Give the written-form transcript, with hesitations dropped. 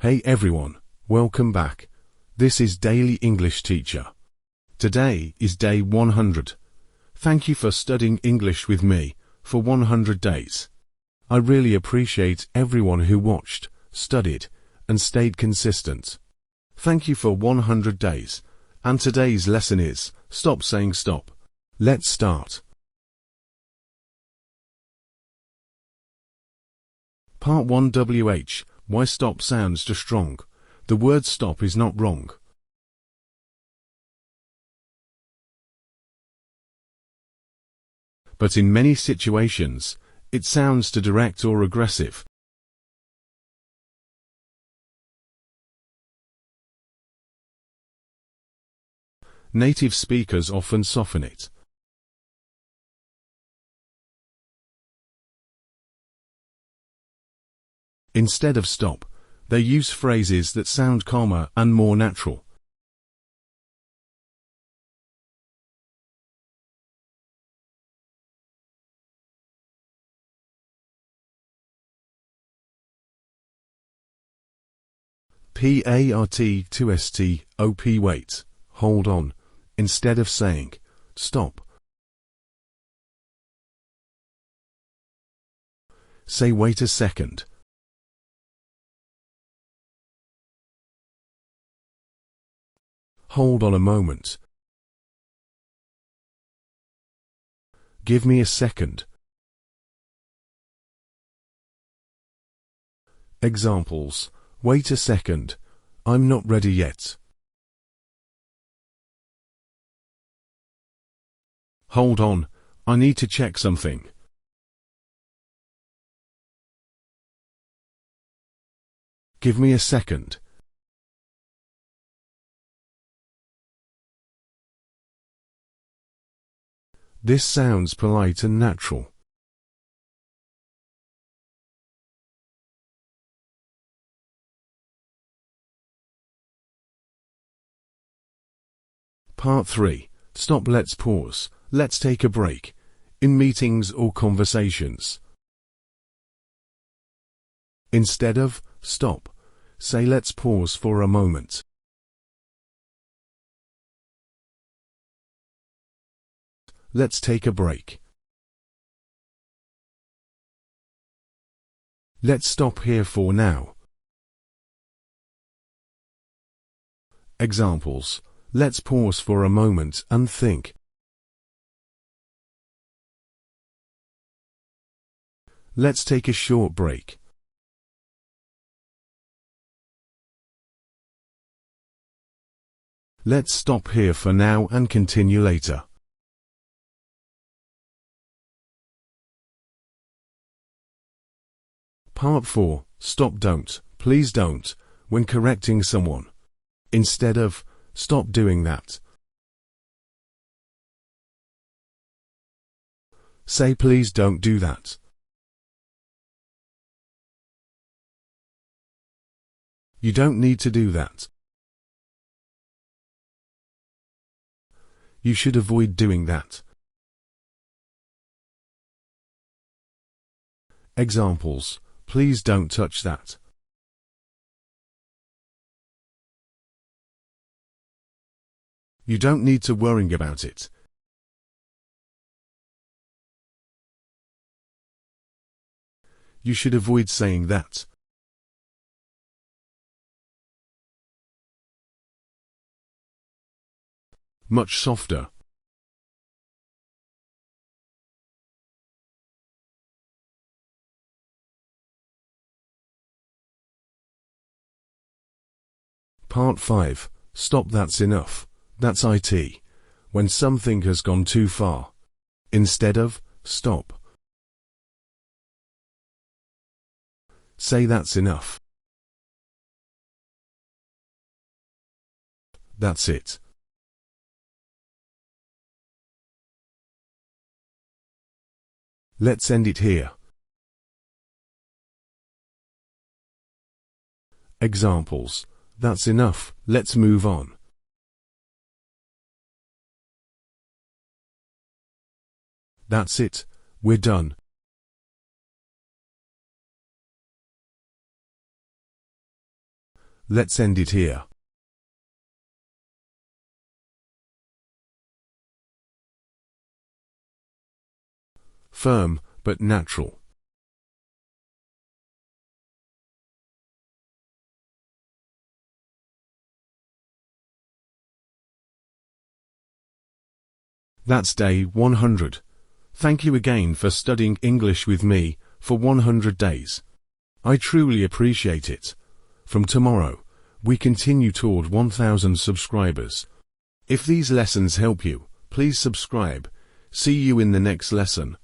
Hey everyone, welcome back. This is Daily English Teacher. Today is day 100. Thank you for studying English with me for 100 days. I really appreciate everyone who watched, studied, and stayed consistent. Thank you for 100 days. And today's lesson is, stop saying stop. Let's start. Part 1 WH. Why stop sounds too strong. The word stop is not wrong. But in many situations, it sounds too direct or aggressive. Native speakers often soften it. Instead of stop, they use phrases that sound calmer and more natural. PART-2STOP wait, hold on, instead of saying stop. Say wait a second. Hold on a moment. Give me a second. Examples. Wait a second. I'm not ready yet. Hold on. I need to check something. Give me a second. This sounds polite and natural. Part 3. Stop. Let's pause. Let's take a break. In meetings or conversations. Instead of stop, say let's pause for a moment. Let's take a break. Let's stop here for now. Examples. Let's pause for a moment and think. Let's take a short break. Let's stop here for now and continue later. Part 4. Stop. Don't. Please don't, when correcting someone. Instead of stop doing that, say please don't do that. You don't need to do that. You should avoid doing that. Examples. Please don't touch that. You don't need to worry about it. You should avoid saying that. Much softer. Part 5. Stop. That's enough. That's it. When something has gone too far. Instead of stop, say that's enough. That's it. Let's end it here. Examples. That's enough. Let's move on. That's it. We're done. Let's end it here. Firm, but natural. That's day 100. Thank you again for studying English with me for 100 days. I truly appreciate it. From tomorrow, we continue toward 1,000 subscribers. If these lessons help you, please subscribe. See you in the next lesson.